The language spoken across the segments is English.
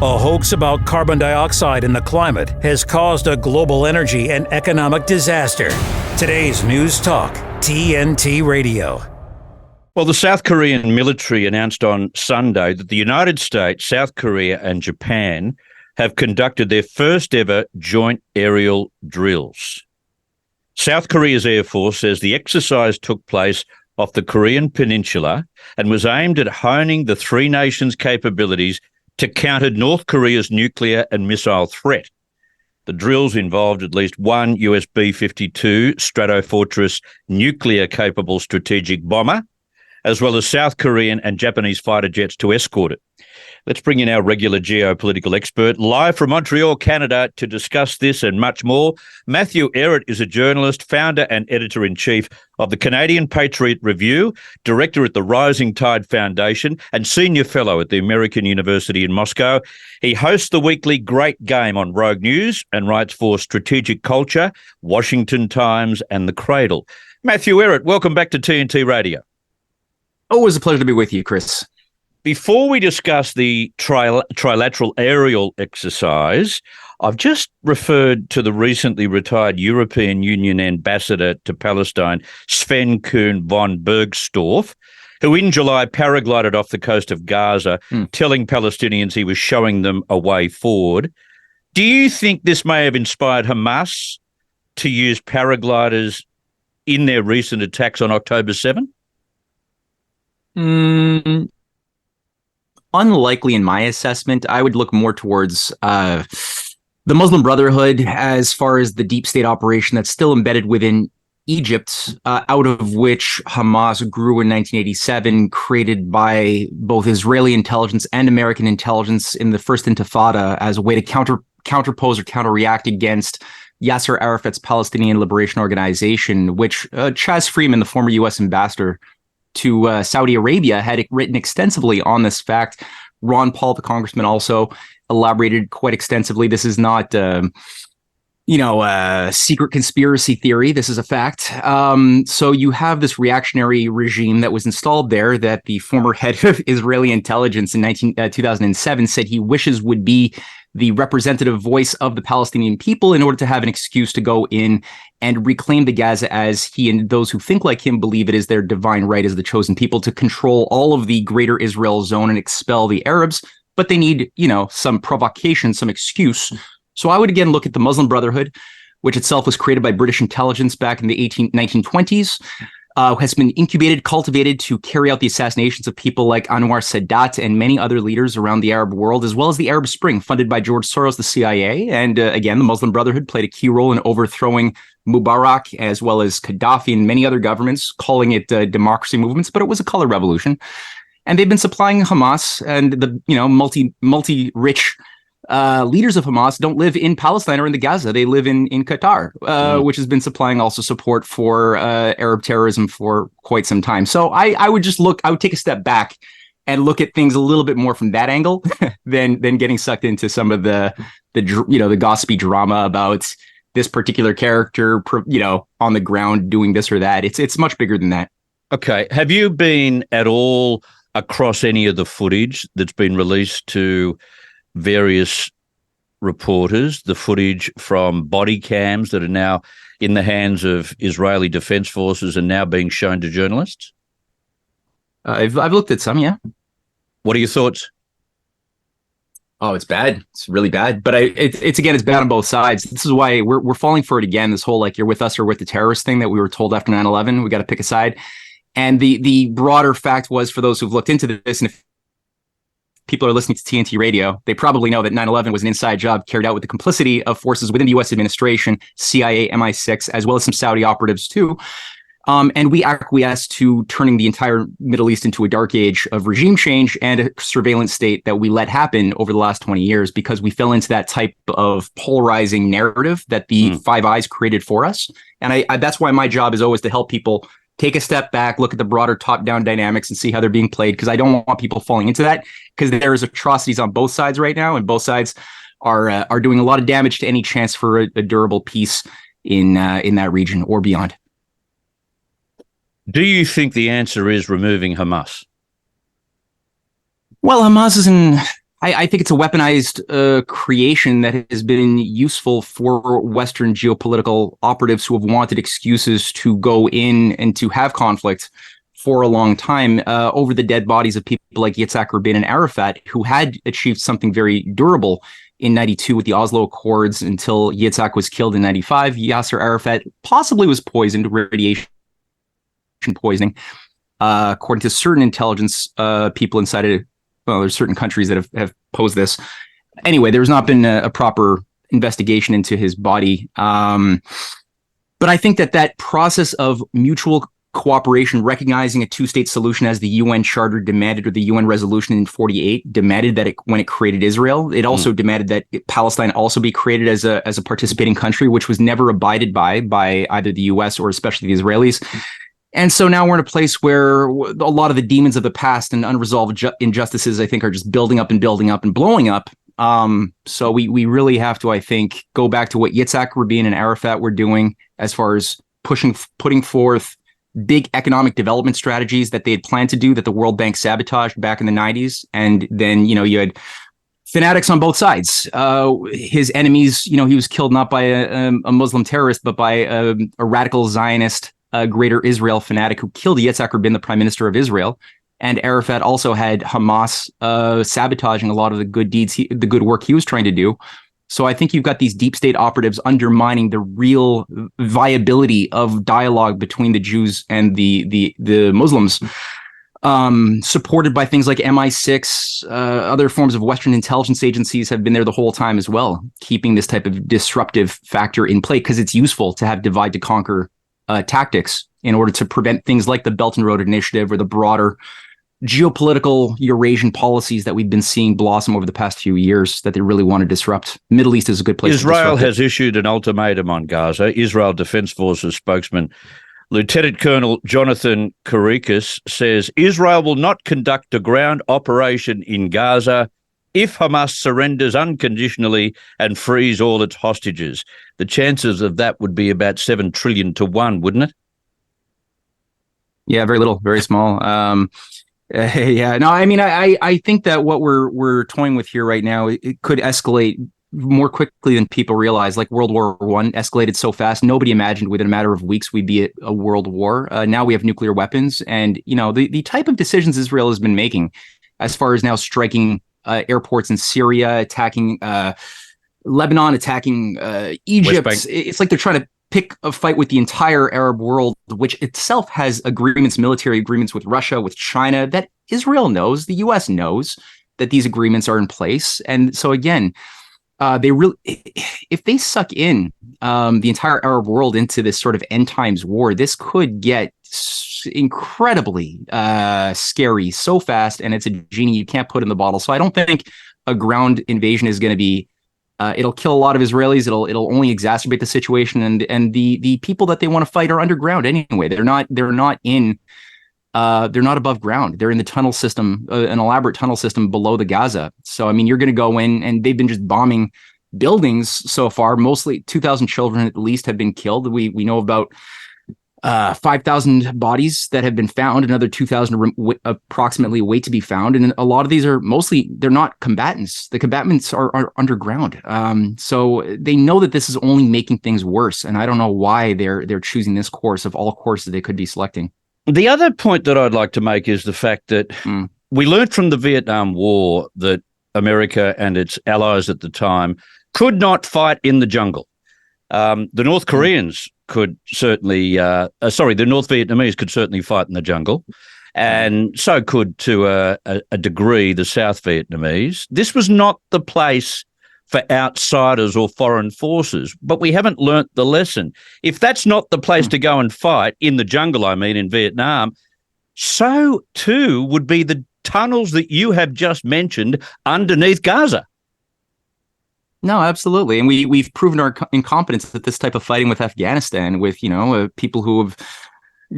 A hoax about carbon dioxide in the climate has caused a global energy and economic disaster. Today's News Talk, TNT Radio. Well, the South Korean military announced on Sunday that the United States, South Korea and Japan have conducted their first ever joint aerial drills. South Korea's Air Force says the exercise took place off the Korean Peninsula and was aimed at honing the three nations' capabilities to counter North Korea's nuclear and missile threat. The drills involved at least one US B-52 Stratofortress nuclear-capable strategic bomber, as well as South Korean and Japanese fighter jets to escort it. Let's bring in our regular geopolitical expert, live from Montreal, Canada, to discuss this and much more. Matthew Ehret is a journalist, founder and editor-in-chief of the Canadian Patriot Review, director at the Rising Tide Foundation, and senior fellow at the American University in Moscow. He hosts the weekly Great Game on Rogue News and writes for Strategic Culture, Washington Times, and The Cradle. Matthew Ehret, welcome back to TNT Radio. Always a pleasure to be with you, Chris. Before we discuss the trilateral aerial exercise, I've just referred to the recently retired European Union ambassador to Palestine, Sven Kuhn von Bergstorff, who in July paraglided off the coast of Gaza, telling Palestinians he was showing them a way forward. Do you think this may have inspired Hamas to use paragliders in their recent attacks on October 7? Unlikely in my assessment. I would look more towards the Muslim Brotherhood as far as the deep state operation that's still embedded within Egypt, out of which Hamas grew in 1987, created by both Israeli intelligence and American intelligence in the first Intifada as a way to counterpose or counter-react against Yasser Arafat's Palestinian Liberation Organization, which Chaz Freeman, the former U.S. ambassador to Saudi Arabia, had written extensively on this fact. Ron Paul, the congressman, also elaborated quite extensively. This is not, a secret conspiracy theory. This is a fact. So you have this reactionary regime that was installed there that the former head of Israeli intelligence in 2007 said he wishes would be the representative voice of the Palestinian people in order to have an excuse to go in and reclaim the Gaza as he and those who think like him believe it is their divine right as the chosen people to control all of the greater Israel zone and expel the Arabs. But they need, some provocation, some excuse. So I would again look at the Muslim Brotherhood, which itself was created by British intelligence back in the 1920s. Has been incubated, cultivated to carry out the assassinations of people like Anwar Sadat and many other leaders around the Arab world, as well as the Arab Spring, funded by George Soros, the CIA. And again, the Muslim Brotherhood played a key role in overthrowing Mubarak, as well as Gaddafi and many other governments, calling it democracy movements, but it was a color revolution. And they've been supplying Hamas and the multi-rich leaders of Hamas don't live in Palestine or in the Gaza. They live in Qatar, which has been supplying also support for Arab terrorism for quite some time. So I would take a step back and look at things a little bit more from that angle than getting sucked into some of the gossipy drama about this particular character, on the ground doing this or that. It's much bigger than that. Okay. Have you been at all across any of the footage that's been released to various reporters, the footage from body cams that are now in the hands of Israeli Defense Forces and now being shown to journalists? I've looked at some, yeah. What are your thoughts? Oh, it's bad. It's really bad. But it's bad on both sides. This is why we're falling for it again. This whole you're with us or with the terrorist thing that we were told after 9/11. We got to pick a side. And the broader fact was, for those who've looked into this, and if people are listening to TNT Radio, they probably know that 9/11 was an inside job carried out with the complicity of forces within the U.S. administration, CIA, MI6, as well as some Saudi operatives too. And we acquiesced to turning the entire Middle East into a dark age of regime change and a surveillance state that we let happen over the last 20 years because we fell into that type of polarizing narrative that the Five Eyes created for us. And that's why my job is always to help people take a step back, look at the broader top-down dynamics and see how they're being played, because I don't want people falling into that, because there is atrocities on both sides right now, and both sides are doing a lot of damage to any chance for a durable peace in that region or beyond. Do you think the answer is removing Hamas? Well, Hamas is in I think it's a weaponized creation that has been useful for Western geopolitical operatives who have wanted excuses to go in and to have conflict for a long time over the dead bodies of people like Yitzhak Rabin and Arafat, who had achieved something very durable in 92 with the Oslo Accords until Yitzhak was killed in 95. Yasser Arafat possibly was poisoned, radiation poisoning, according to certain intelligence people inside of, well, there's certain countries that have posed this. Anyway, there's not been a proper investigation into his body. But I think that process of mutual cooperation, recognizing a two-state solution as the UN Charter demanded, or the UN resolution in 48 demanded that when it created Israel, it also demanded that Palestine also be created as a participating country, which was never abided by either the US or especially the Israelis. And so now we're in a place where a lot of the demons of the past and unresolved injustices, I think, are just building up and blowing up. So we really have to, I think, go back to what Yitzhak Rabin and Arafat were doing as far as putting forth big economic development strategies that they had planned to do that the World Bank sabotaged back in the 90s. And then, you had fanatics on both sides. His enemies, he was killed not by a Muslim terrorist, but by a radical Zionist Greater Israel fanatic who killed Yitzhak Rabin, the prime minister of Israel. And Arafat also had Hamas sabotaging a lot of the good deeds, the good work he was trying to do. So I think you've got these deep state operatives undermining the real viability of dialogue between the Jews and the Muslims, supported by things like MI6. Other forms of Western intelligence agencies have been there the whole time as well, keeping this type of disruptive factor in play because it's useful to have divide to conquer tactics in order to prevent things like the Belt and Road Initiative or the broader geopolitical Eurasian policies that we've been seeing blossom over the past few years that they really want to disrupt. Middle East is a good place to disrupt. Israel has issued an ultimatum on Gaza. Israel Defense Forces spokesman Lieutenant Colonel Jonathan Karikas says Israel will not conduct a ground operation in Gaza if Hamas surrenders unconditionally and frees all its hostages. The chances of that would be about 7 trillion to 1, wouldn't it? Yeah, very little, very small. Yeah, no, I mean, I think that what we're toying with here right now, it could escalate more quickly than people realize. Like World War I escalated so fast, nobody imagined within a matter of weeks we'd be at a world war. Now we have nuclear weapons, and the type of decisions Israel has been making, as far as now striking airports in Syria, attacking Lebanon, attacking Egypt. It's like they're trying to pick a fight with the entire Arab world, which itself has military agreements with Russia, with China, that Israel knows, the US knows that these agreements are in place. And so again, if they suck in the entire Arab world into this sort of end times war, this could get incredibly scary so fast, and it's a genie you can't put in the bottle. So I don't think a ground invasion is going to be it'll kill a lot of Israelis. It'll only exacerbate the situation, and the people that they want to fight are underground anyway. They're not above ground. They're in the tunnel system, an elaborate tunnel system below the Gaza. So I mean, you're going to go in, and they've been just bombing buildings so far. Mostly 2,000 children at least have been killed. We know about 5,000 bodies that have been found, another 2,000 approximately wait to be found. And a lot of these are they're not combatants. The combatants are underground. So they know that this is only making things worse. And I don't know why they're choosing this course of all courses they could be selecting. The other point that I'd like to make is the fact that we learned from the Vietnam War that America and its allies at the time could not fight in the jungle. The North Koreans could certainly, the North Vietnamese could certainly fight in the jungle, and so could, to a degree, the South Vietnamese. This was not the place for outsiders or foreign forces, but we haven't learnt the lesson. If that's not the place to go and fight, in the jungle, I mean, in Vietnam, so too would be the tunnels that you have just mentioned underneath Gaza. No, absolutely. And we've proven our incompetence at this type of fighting with Afghanistan, with, people who have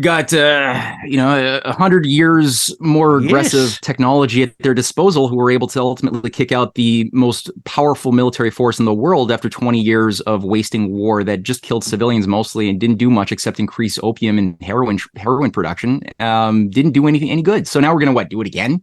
got, 100 years more aggressive technology at their disposal, who were able to ultimately kick out the most powerful military force in the world after 20 years of wasting war that just killed civilians mostly and didn't do much except increase opium and heroin production. Didn't do any good. So now we're going to do it again?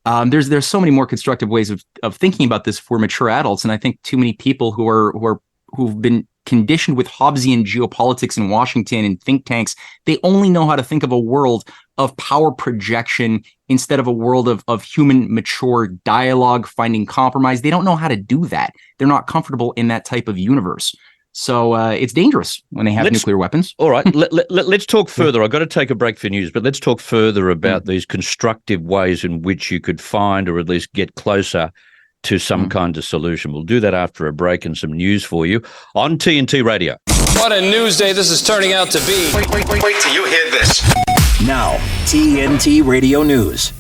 There's so many more constructive ways of thinking about this for mature adults, and I think too many people who've been conditioned with Hobbesian geopolitics in Washington and think tanks, they only know how to think of a world of power projection instead of a world of human mature dialogue, finding compromise. They don't know how to do that. They're not comfortable in that type of universe. So it's dangerous when they have nuclear weapons. All right, let's talk further. I've got to take a break for news, but let's talk further about these constructive ways in which you could find or at least get closer to some kind of solution. We'll do that after a break and some news for you on TNT Radio. What a news day this is turning out to be. Wait till you hear this. Now, TNT Radio News.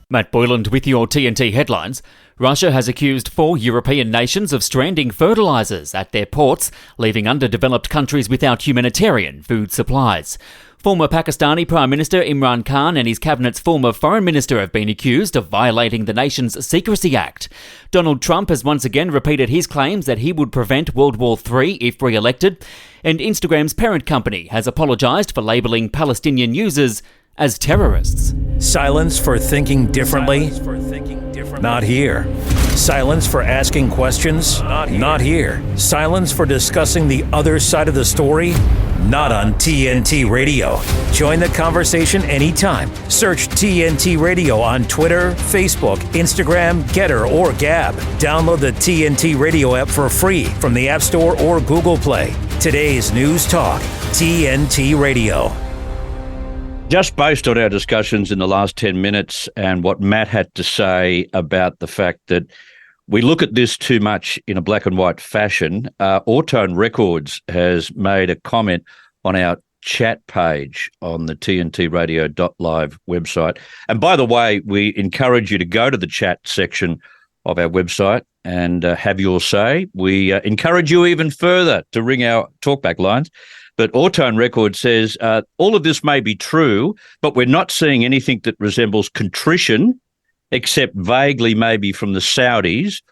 Matt Boyland with your TNT headlines. Russia has accused 4 European nations of stranding fertilisers at their ports, leaving underdeveloped countries without humanitarian food supplies. Former Pakistani Prime Minister Imran Khan and his cabinet's former foreign minister have been accused of violating the nation's Secrecy Act. Donald Trump has once again repeated his claims that he would prevent World War III if re-elected. And Instagram's parent company has apologised for labelling Palestinian users as terrorists. Silence for thinking differently? Not here. Silence for asking questions? Not here. Silence for discussing the other side of the story? Not on TNT Radio. Join the conversation anytime. Search TNT Radio on Twitter, Facebook, Instagram, Getter, or Gab. Download the TNT Radio app for free from the App Store or Google Play. Today's News Talk, TNT Radio. Just based on our discussions in the last 10 minutes and what Matt had to say about the fact that we look at this too much in a black and white fashion, Autone Records has made a comment on our chat page on the tntradio.live website. And by the way, we encourage you to go to the chat section of our website and have your say. We encourage you even further to ring our talkback lines. But Autone Records says, all of this may be true, but we're not seeing anything that resembles contrition, except vaguely maybe from the Saudis.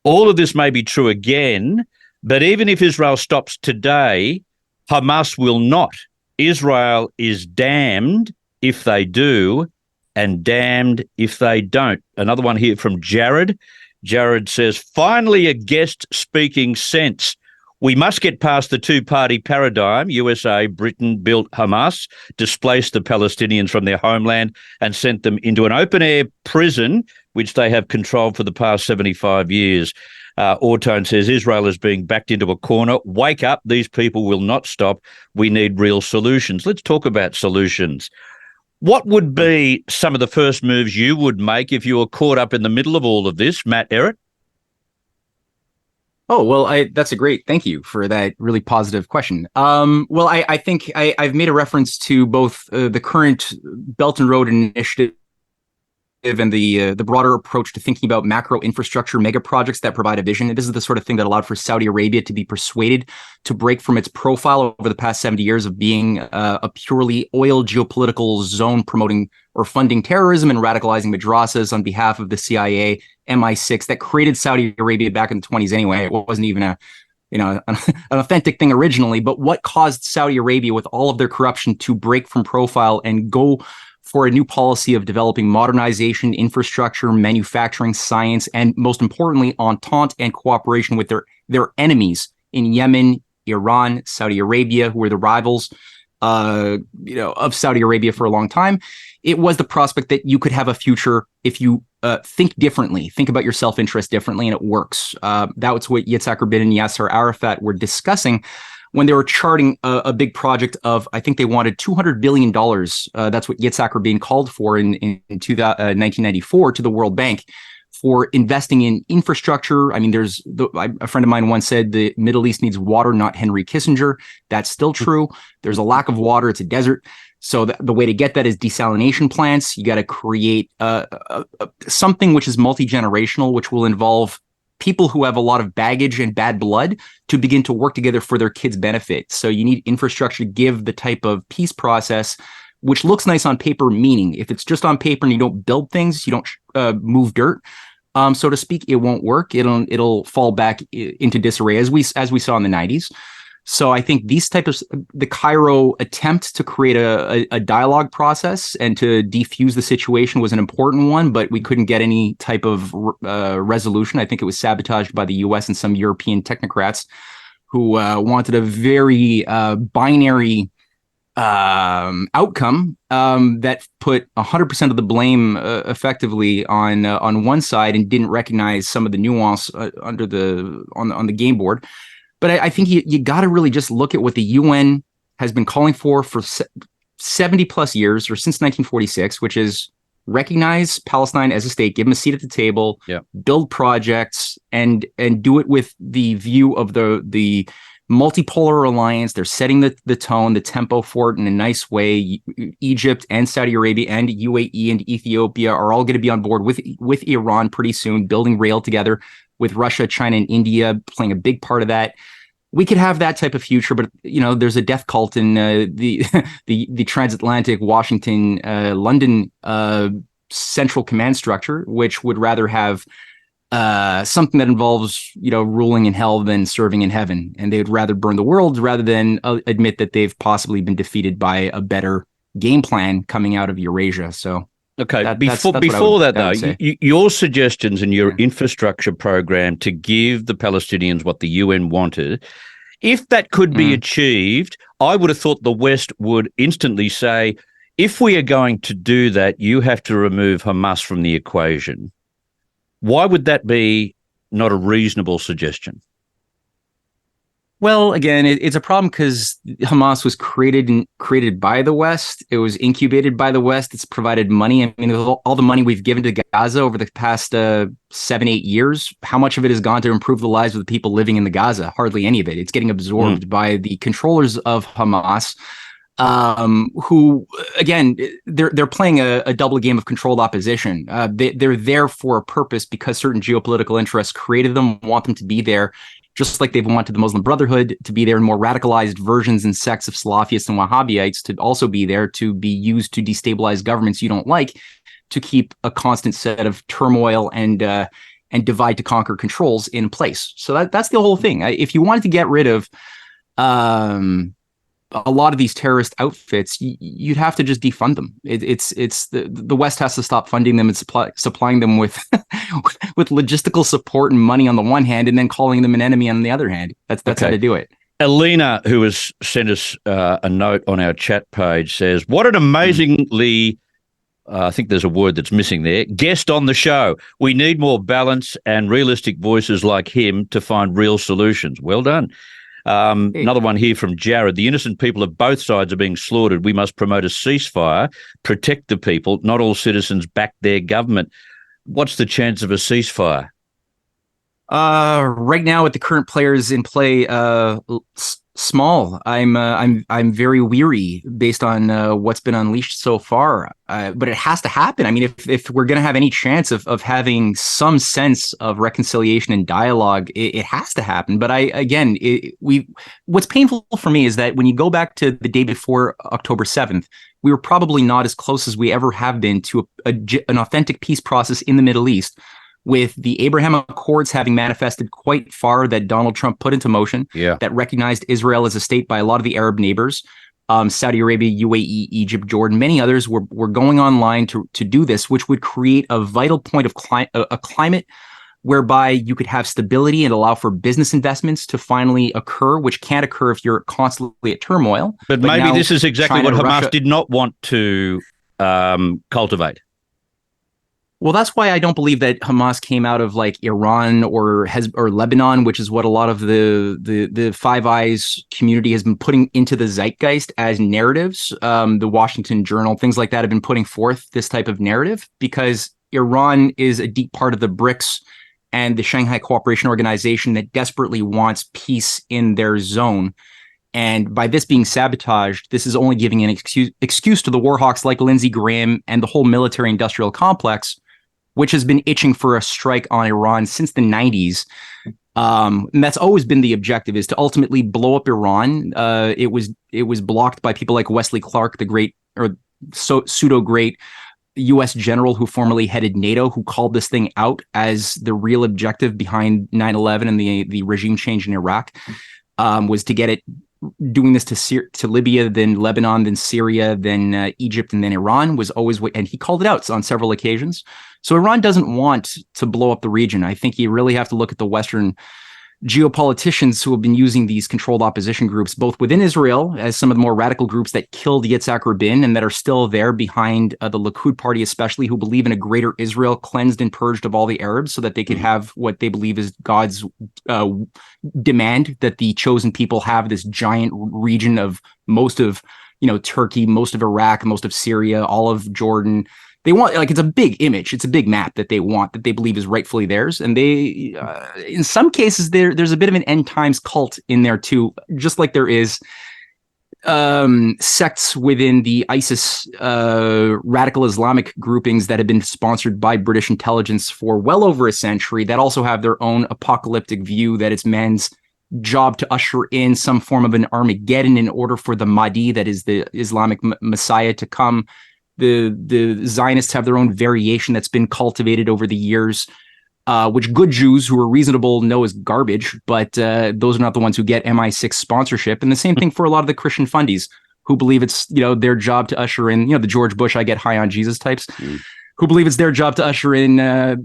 All of this may be true again, but even if Israel stops today, Hamas will not. Israel is damned if they do and damned if they don't. Another one here from Jared. Jared says, finally a guest speaking sense. We must get past the two-party paradigm. USA, Britain built Hamas, displaced the Palestinians from their homeland and sent them into an open-air prison, which they have controlled for the past 75 years. Autone says Israel is being backed into a corner. Wake up. These people will not stop. We need real solutions. Let's talk about solutions. What would be some of the first moves you would make if you were caught up in the middle of all of this, Matt Ehret? Oh, well, that's a great, thank you for that really positive question. Well, I think I've made a reference to both the current Belt and Road Initiative and the broader approach to thinking about macro infrastructure mega projects that provide a vision. And this is the sort of thing that allowed for Saudi Arabia to be persuaded to break from its profile over the past 70 years of being a purely oil geopolitical zone promoting or funding terrorism and radicalizing madrasas on behalf of the CIA, MI6 that created Saudi Arabia back in the 20s anyway. It wasn't even an authentic thing originally, but what caused Saudi Arabia with all of their corruption to break from profile and go for a new policy of developing modernization, infrastructure, manufacturing, science, and most importantly, entente and cooperation with their enemies in Yemen, Iran, Saudi Arabia, who were the rivals of Saudi Arabia for a long time. It was the prospect that you could have a future if you think differently, think about your self-interest differently, and it works. That was what Yitzhak Rabin and Yasser Arafat were discussing when they were charting a big project of, I think they wanted $200 billion. That's what Yitzhak Rabin called for in 1994 to the World Bank for investing in infrastructure. I mean, a friend of mine once said the Middle East needs water, not Henry Kissinger. That's still true. There's a lack of water. It's a desert. So the way to get that is desalination plants. You got to create something which is multi-generational, which will involve people who have a lot of baggage and bad blood to begin to work together for their kids' benefit. So you need infrastructure to give the type of peace process, which looks nice on paper, meaning if it's just on paper and you don't build things, you don't move dirt, so to speak, it won't work. It'll fall back into disarray as we saw in the 90s. So I think the Cairo attempt to create a dialogue process and to defuse the situation was an important one, but we couldn't get any type of resolution. I think it was sabotaged by the U.S. and some European technocrats who wanted a very binary outcome that put 100% of the blame effectively on one side and didn't recognize some of the nuance on the game board. But I think you got to really just look at what the UN has been calling for 70 plus years, or since 1946, which is recognize Palestine as a state, give them a seat at the table, build projects, and do it with the view of the multipolar alliance. They're setting the tone, the tempo for it in a nice way. Egypt and Saudi Arabia and UAE and Ethiopia are all going to be on board with Iran pretty soon, building rail together, with Russia, China, and India playing a big part of that. We could have that type of future, but there's a death cult in the transatlantic Washington, London central command structure, which would rather have something that involves ruling in hell than serving in heaven, and they would rather burn the world rather than admit that they've possibly been defeated by a better game plan coming out of Eurasia. So. Okay, before that though, your suggestions and your infrastructure program to give the Palestinians what the UN wanted, if that could be achieved, I would have thought the West would instantly say, if we are going to do that, you have to remove Hamas from the equation. Why would that be not a reasonable suggestion? Well, again, it's a problem because Hamas was created by the West. It was incubated by the West. It's provided money. I mean, all the money we've given to Gaza over the past 7-8 years, how much of it has gone to improve the lives of the people living in the Gaza? Hardly any of it. It's getting absorbed by the controllers of Hamas, who, again, they're playing a double game of controlled opposition. They're there for a purpose because certain geopolitical interests created them, want them to be there. Just like they've wanted the Muslim Brotherhood to be there, and more radicalized versions and sects of Salafists and Wahhabites to also be there, to be used to destabilize governments you don't like, to keep a constant set of turmoil and divide to conquer controls in place. So that's the whole thing. If you wanted to get rid of a lot of these terrorist outfits, you'd have to just defund them. It's the West has to stop funding them and supplying them with with logistical support and money on the one hand, and then calling them an enemy on the other hand. That's how to do it. Alina, who has sent us a note on our chat page, says, "What an amazingly." I think there's a word that's missing there. Guest on the show. We need more balance and realistic voices like him to find real solutions. Well done. Another one here from Jared. The innocent people of both sides are being slaughtered. We must promote a ceasefire, protect the people. Not all citizens back their government. What's the chance of a ceasefire? Right now, with the current players in play, small. I'm very weary based on what's been unleashed so far. But it has to happen. I mean, if we're going to have any chance of having some sense of reconciliation and dialogue, it has to happen. But what's painful for me is that when you go back to the day before October 7th, we were probably not as close as we ever have been to an authentic peace process in the Middle East, with the Abraham Accords having manifested quite far that Donald Trump put into motion, that recognized Israel as a state by a lot of the Arab neighbors. Saudi Arabia, UAE, Egypt, Jordan, many others were going online to do this, which would create a vital point of a climate whereby you could have stability and allow for business investments to finally occur, which can't occur if you're constantly at turmoil. But maybe this is exactly China, what Hamas did not want to cultivate. Well, that's why I don't believe that Hamas came out of like Iran or Lebanon, which is what a lot of the Five Eyes community has been putting into the zeitgeist as narratives. The Washington Journal, things like that, have been putting forth this type of narrative because Iran is a deep part of the BRICS and the Shanghai Cooperation Organization that desperately wants peace in their zone. And by this being sabotaged, this is only giving an excuse to the warhawks like Lindsey Graham and the whole military-industrial complex, which has been itching for a strike on Iran since the 90s. And that's always been the objective, is to ultimately blow up Iran. It was blocked by people like Wesley Clark, the great or pseudo-great U.S. general who formerly headed NATO, who called this thing out as the real objective behind 9/11 and the regime change in Iraq. was to get it doing this to Libya, then Lebanon, then Syria, then Egypt, and then Iran was always, and he called it out on several occasions. So Iran doesn't want to blow up the region. I think you really have to look at the Western geopoliticians who have been using these controlled opposition groups, both within Israel, as some of the more radical groups that killed Yitzhak Rabin and that are still there behind the Likud party, especially, who believe in a greater Israel cleansed and purged of all the Arabs so that they could have what they believe is God's demand, that the chosen people have this giant region of most of, Turkey, most of Iraq, most of Syria, all of Jordan. They want, it's a big image. It's a big map that they want, that they believe is rightfully theirs. And they, in some cases, there's a bit of an end times cult in there too, just like there is sects within the ISIS radical Islamic groupings that have been sponsored by British intelligence for well over a century, that also have their own apocalyptic view that it's man's job to usher in some form of an Armageddon in order for the Mahdi, that is the Islamic Messiah, to come. The Zionists have their own variation that's been cultivated over the years, which good Jews who are reasonable know is garbage, but those are not the ones who get MI6 sponsorship. And the same thing for a lot of the Christian fundies who believe it's their job to usher in, the George Bush, I get high on Jesus types, who believe it's their job to usher in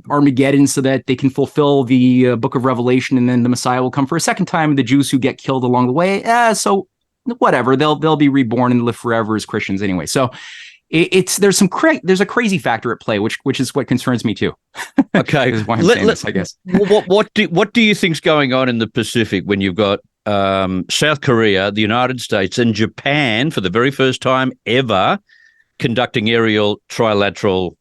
Armageddon so that they can fulfill the book of Revelation, and then the Messiah will come for a second time. The Jews who get killed along the way, so whatever, they'll be reborn and live forever as Christians anyway. So there's a crazy factor at play, which is what concerns me too. Okay, is why I'm saying this, I guess. What do you think's going on in the Pacific when you've got South Korea, the United States, and Japan for the very first time ever conducting aerial trilateral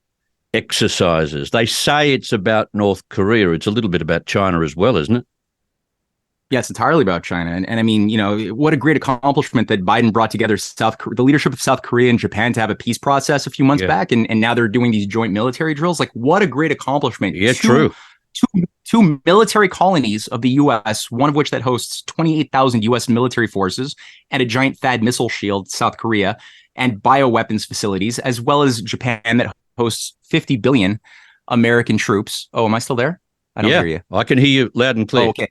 exercises? They say it's about North Korea. It's a little bit about China as well, isn't it? Yes, entirely about China. And I mean, what a great accomplishment that Biden brought together the leadership of South Korea and Japan to have a peace process a few months back. And now they're doing these joint military drills. Like, what a great accomplishment. Yeah, true. Two military colonies of the U.S., one of which that hosts 28,000 U.S. military forces and a giant THAAD missile shield, South Korea, and bioweapons facilities, as well as Japan that hosts 50 billion American troops. Oh, am I still there? I don't hear you. I can hear you loud and clear. Oh, okay.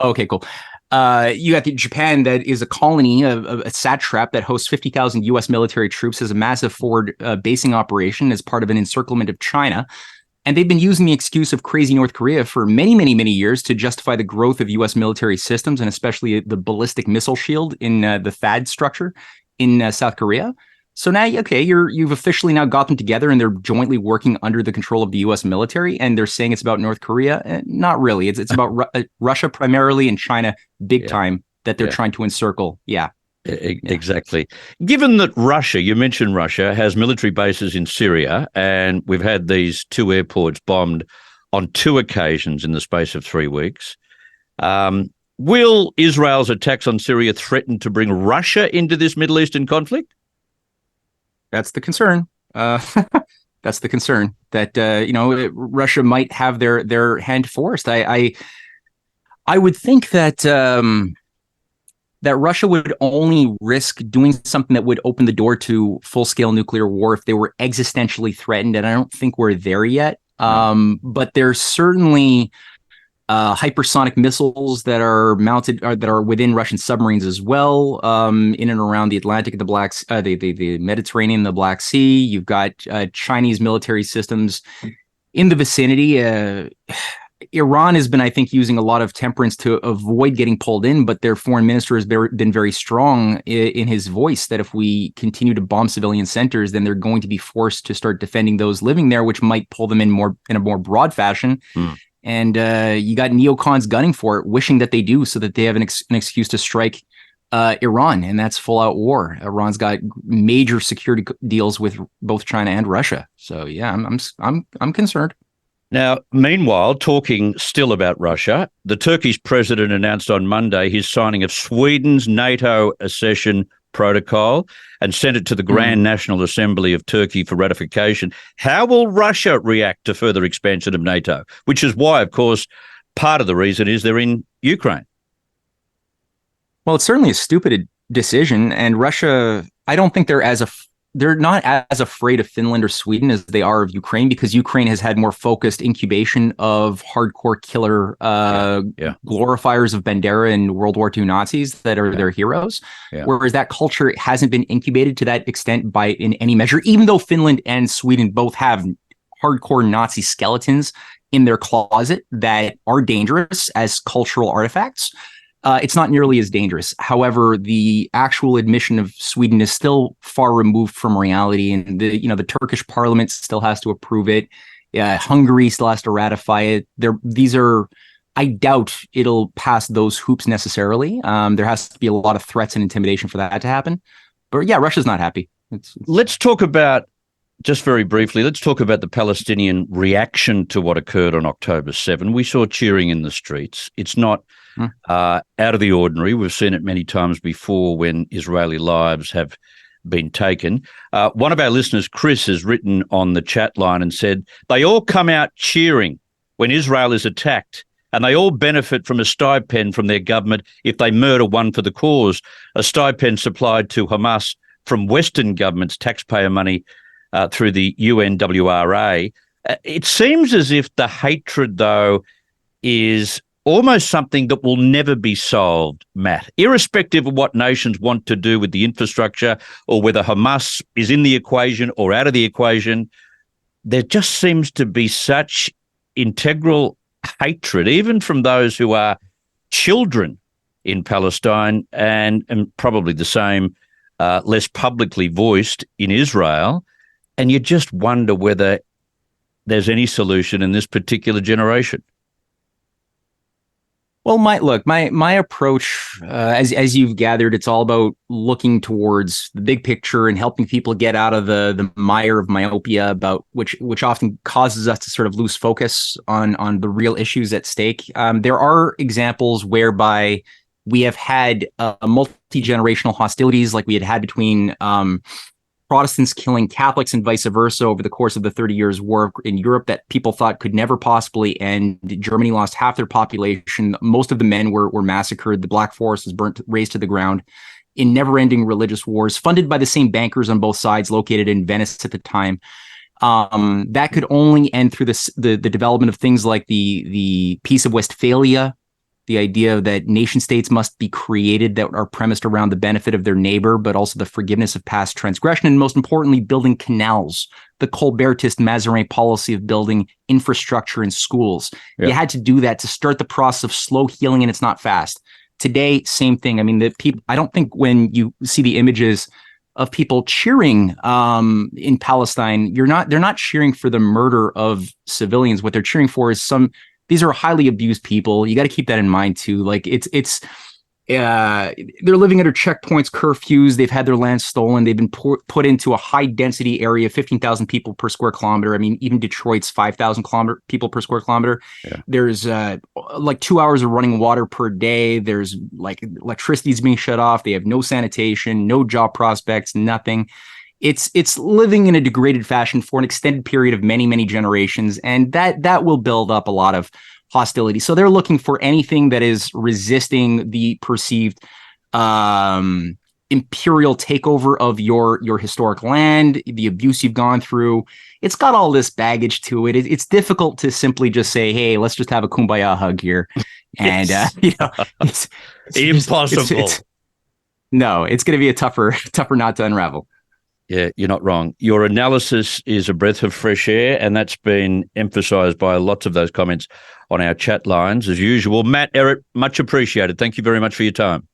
Okay, cool. You got Japan, that is a colony, a satrap that hosts 50,000 U.S. military troops, has a massive forward basing operation as part of an encirclement of China. And they've been using the excuse of crazy North Korea for many, many, many years to justify the growth of U.S. military systems, and especially the ballistic missile shield in the THAAD structure in South Korea. So now, okay, you've officially now got them together, and they're jointly working under the control of the U.S. military, and they're saying it's about North Korea. Not really. It's about Russia primarily, and China big time, that they're trying to encircle. Yeah. Exactly. Given that Russia, you mentioned Russia, has military bases in Syria, and we've had these two airports bombed on two occasions in the space of 3 weeks, will Israel's attacks on Syria threaten to bring Russia into this Middle Eastern conflict? That's the concern. That's the concern, that Russia might have their hand forced. I would think that that Russia would only risk doing something that would open the door to full-scale nuclear war if they were existentially threatened, and I don't think we're there yet. But there's certainly hypersonic missiles that are mounted, that are within Russian submarines as well, in and around the Atlantic, the Mediterranean, the Black Sea. You've got Chinese military systems in the vicinity. Iran has been, I think, using a lot of temperance to avoid getting pulled in, but their foreign minister has been very strong in his voice that if we continue to bomb civilian centers, then they're going to be forced to start defending those living there, which might pull them in a more broad fashion. And you got neocons gunning for it, wishing that they do, so that they have an excuse to strike Iran, and that's full out war. Iran's got major security deals with both China and Russia. So yeah, I'm concerned. Now, meanwhile, talking still about Russia, the Turkish president announced on Monday his signing of Sweden's NATO accession protocol and sent it to the Grand National Assembly of Turkey for ratification. How will Russia react to further expansion of NATO? Which is why, of course, part of the reason is they're in Ukraine. Well, it's certainly a stupid decision, and Russia, I don't think they're as they're not as afraid of Finland or Sweden as they are of Ukraine, because Ukraine has had more focused incubation of hardcore killer glorifiers of Bandera and World War II Nazis that are their heroes. Yeah. Whereas that culture hasn't been incubated to that extent in any measure, even though Finland and Sweden both have hardcore Nazi skeletons in their closet that are dangerous as cultural artifacts. It's not nearly as dangerous. However, the actual admission of Sweden is still far removed from reality, and the Turkish parliament still has to approve it. Hungary still has to ratify it. I doubt it'll pass those hoops necessarily. There has to be a lot of threats and intimidation for that to happen. But yeah, Russia's not happy. Let's talk about, just very briefly, let's talk about the Palestinian reaction to what occurred on October 7. We saw cheering in the streets. It's not out of the ordinary. We've seen it many times before when Israeli lives have been taken. One of our listeners, Chris, has written on the chat line and said, they all come out cheering when Israel is attacked, and they all benefit from a stipend from their government if they murder one for the cause, a stipend supplied to Hamas from Western governments' taxpayer money through the UNWRA. It seems as if the hatred, though, is almost something that will never be solved, Matt, irrespective of what nations want to do with the infrastructure or whether Hamas is in the equation or out of the equation. There just seems to be such integral hatred, even from those who are children in Palestine, and probably the same, less publicly voiced in Israel. And you just wonder whether there's any solution in this particular generation. Well, my approach, as you've gathered, it's all about looking towards the big picture and helping people get out of the mire of myopia, about which often causes us to sort of lose focus on the real issues at stake. There are examples whereby we have had multi-generational hostilities, like we had between Protestants killing Catholics and vice versa over the course of the 30 Years' War in Europe that people thought could never possibly end. Germany lost half their population. Most of the men were massacred. The Black Forest was razed to the ground in never-ending religious wars, funded by the same bankers on both sides, located in Venice at the time. That could only end through the development of things like the Peace of Westphalia, the idea that nation states must be created that are premised around the benefit of their neighbor, but also the forgiveness of past transgression, and most importantly, building canals, the Colbertist Mazarin policy of building infrastructure in schools. Yeah. You had to do that to start the process of slow healing, and it's not fast. Today, same thing. I mean, I don't think when you see the images of people cheering in Palestine, they're not cheering for the murder of civilians. What they're cheering for is these are highly abused people. You got to keep that in mind too. Like they're living under checkpoints, curfews. They've had their land stolen. They've been put into a high density area, 15,000 people per square kilometer. I mean, even Detroit's 5,000 people per square kilometer. Yeah. There's like 2 hours of running water per day. There's like electricity's being shut off. They have no sanitation, no job prospects, nothing. It's living in a degraded fashion for an extended period of many, many generations, and that will build up a lot of hostility. So they're looking for anything that is resisting the perceived imperial takeover of your historic land, the abuse you've gone through. It's got all this baggage to it. It's difficult to simply just say, "Hey, let's just have a kumbaya hug here," and it's impossible. No, it's going to be a tougher knot to unravel. Yeah, you're not wrong. Your analysis is a breath of fresh air, and that's been emphasised by lots of those comments on our chat lines, as usual. Matt, Ehret, much appreciated. Thank you very much for your time.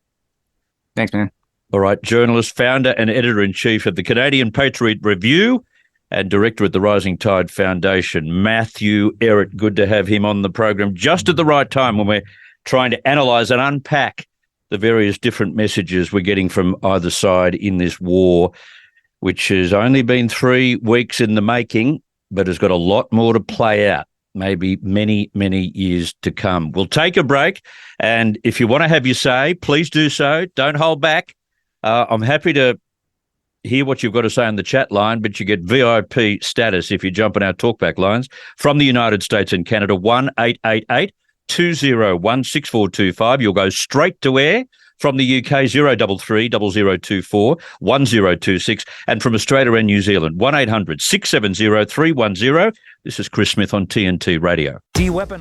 Thanks, man. All right, journalist, founder and editor-in-chief of the Canadian Patriot Review and director at the Rising Tide Foundation, Matthew Ehret. Good to have him on the program just at the right time when we're trying to analyse and unpack the various different messages we're getting from either side in this war, which has only been 3 weeks in the making, but has got a lot more to play out, maybe many, many years to come. We'll take a break, and if you want to have your say, please do so. Don't hold back. I'm happy to hear what you've got to say on the chat line, but you get VIP status if you jump on our talkback lines from the United States and Canada, 1-888-201-6425. You'll go straight to air From the UK, 033 0024 1026, and from Australia and New Zealand, 1800 670 310. This is Chris Smith on TNT Radio. De-weaponize.